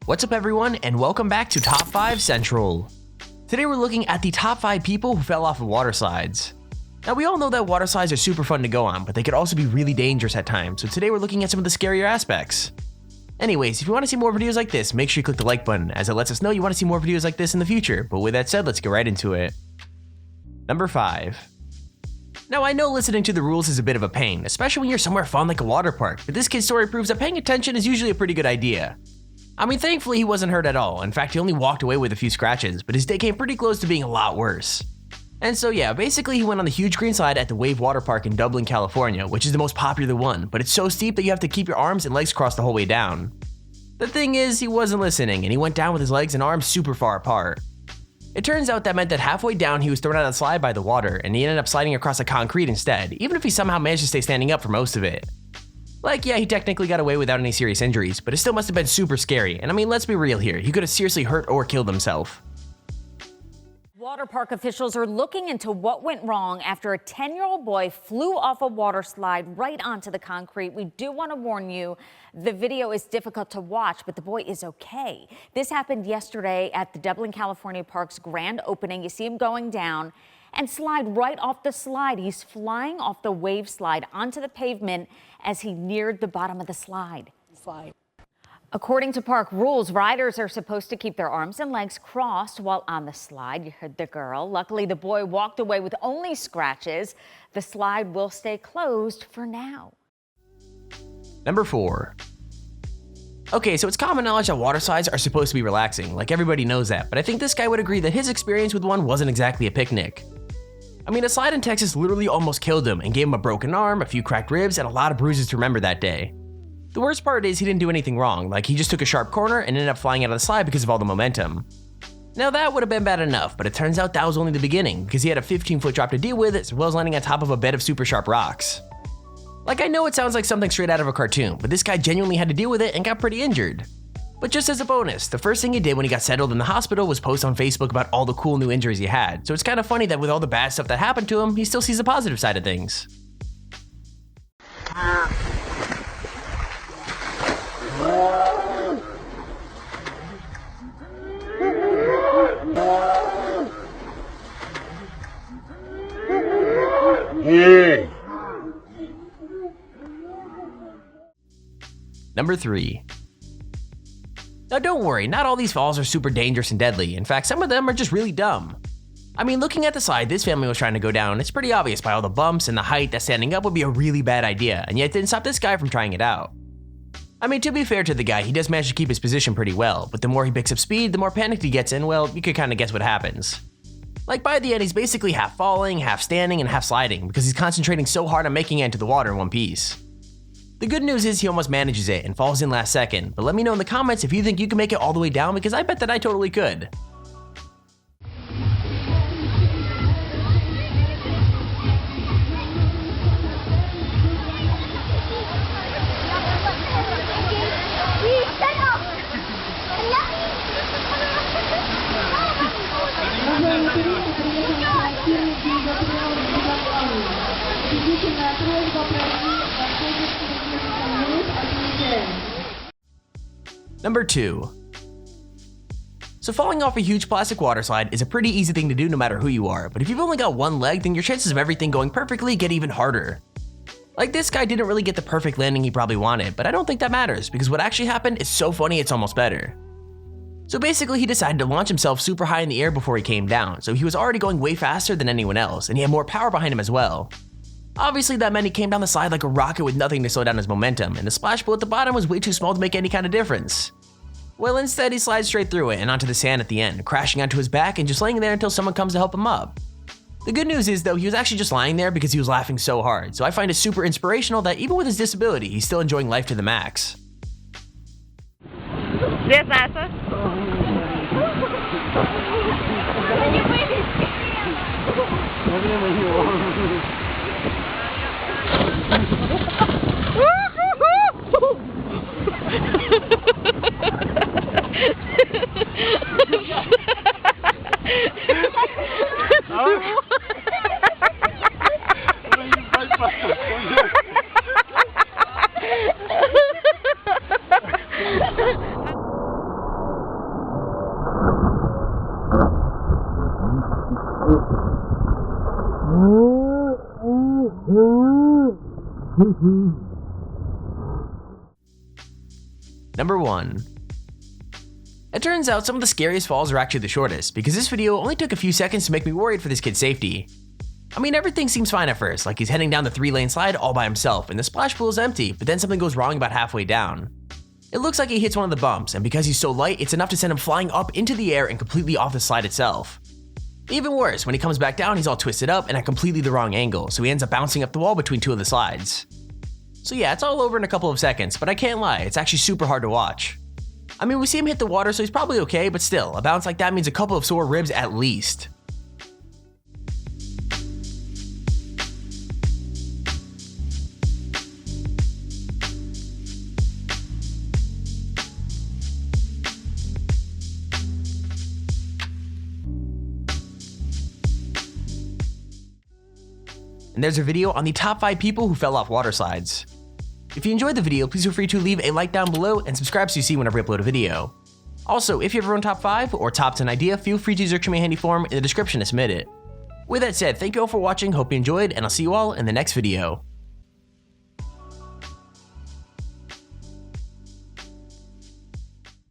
What's up everyone, and welcome back to Top 5 Central. Today we're looking at the top 5 people who fell off of water slides. Now we all know that water slides are super fun to go on, but they could also be really dangerous at times, so today we're looking at some of the scarier aspects. Anyways, if you want to see more videos like this, make sure you click the like button, as it lets us know you want to see more videos like this in the future, but with that said, let's get right into it. Number 5. Now I know listening to the rules is a bit of a pain, especially when you're somewhere fun like a water park, but this kid's story proves that paying attention is usually a pretty good idea. I mean, thankfully he wasn't hurt at all. In fact, he only walked away with a few scratches, but his day came pretty close to being a lot worse. And so yeah, basically he went on the huge green slide at the Wave Water Park in Dublin, California, which is the most popular one, but it's so steep that you have to keep your arms and legs crossed the whole way down. The thing is, he wasn't listening, and he went down with his legs and arms super far apart. It turns out that meant that halfway down he was thrown out of the slide by the water, and he ended up sliding across the concrete instead, even if he somehow managed to stay standing up for most of it. Like, yeah, he technically got away without any serious injuries, but it still must have been super scary, and I mean, let's be real here, he could have seriously hurt or killed himself. Water park officials are looking into what went wrong after a 10-year-old boy flew off a water slide right onto the concrete. We do want to warn you, the video is difficult to watch, but the boy is okay. This happened yesterday at the Dublin, California Park's grand opening. You see him going down and slide right off the slide. He's flying off the wave slide onto the pavement as he neared the bottom of the slide. According to park rules, riders are supposed to keep their arms and legs crossed while on the slide. You heard the girl. Luckily, the boy walked away with only scratches. The slide will stay closed for now. Number 4. Okay, so it's common knowledge that water slides are supposed to be relaxing, like everybody knows that, but I think this guy would agree that his experience with one wasn't exactly a picnic. I mean, a slide in Texas literally almost killed him and gave him a broken arm, a few cracked ribs, and a lot of bruises to remember that day. The worst part is he didn't do anything wrong, like he just took a sharp corner and ended up flying out of the slide because of all the momentum. Now that would have been bad enough, but it turns out that was only the beginning, because he had a 15-foot drop to deal with, as well as landing on top of a bed of super sharp rocks. Like, I know it sounds like something straight out of a cartoon, but this guy genuinely had to deal with it and got pretty injured. But just as a bonus, the first thing he did when he got settled in the hospital was post on Facebook about all the cool new injuries he had, so it's kind of funny that with all the bad stuff that happened to him, he still sees the positive side of things. Number 3. Now don't worry, not all these falls are super dangerous and deadly. In fact, some of them are just really dumb. I mean, looking at the slide this family was trying to go down, it's pretty obvious by all the bumps and the height that standing up would be a really bad idea, and yet it didn't stop this guy from trying it out. I mean, to be fair to the guy, he does manage to keep his position pretty well, but the more he picks up speed, the more panicked he gets in, well, you could kind of guess what happens. Like by the end, he's basically half falling, half standing, and half sliding, because he's concentrating so hard on making it into the water in one piece. The good news is he almost manages it and falls in last second, but let me know in the comments if you think you can make it all the way down, because I bet that I totally could. Number 2. So falling off a huge plastic water slide is a pretty easy thing to do no matter who you are, but if you've only got one leg, then your chances of everything going perfectly get even harder. Like, this guy didn't really get the perfect landing he probably wanted, but I don't think that matters, because what actually happened is so funny it's almost better. So basically he decided to launch himself super high in the air before he came down, so he was already going way faster than anyone else, and he had more power behind him as well. Obviously that meant he came down the slide like a rocket with nothing to slow down his momentum, and the splash pool at the bottom was way too small to make any kind of difference. Well, instead he slides straight through it and onto the sand at the end, crashing onto his back and just laying there until someone comes to help him up. The good news is though, he was actually just lying there because he was laughing so hard, so I find it super inspirational that even with his disability, he's still enjoying life to the max. Yes, Asa? Number 1. It turns out some of the scariest falls are actually the shortest, because this video only took a few seconds to make me worried for this kid's safety. I mean, everything seems fine at first, like he's heading down the 3-lane slide all by himself and the splash pool is empty, but then something goes wrong about halfway down. It looks like he hits one of the bumps, and because he's so light, it's enough to send him flying up into the air and completely off the slide itself. Even worse, when he comes back down, he's all twisted up and at completely the wrong angle, so he ends up bouncing up the wall between two of the slides. So yeah, it's all over in a couple of seconds, but I can't lie, it's actually super hard to watch. I mean, we see him hit the water, so he's probably okay, but still, a bounce like that means a couple of sore ribs at least. And there's a video on the top 5 people who fell off water slides. If you enjoyed the video, please feel free to leave a like down below and subscribe so you see whenever I upload a video. Also, if you have your own top 5 or top 10 idea, feel free to use our Extremely Handy form in the description to submit it. With that said, thank you all for watching, hope you enjoyed, and I'll see you all in the next video.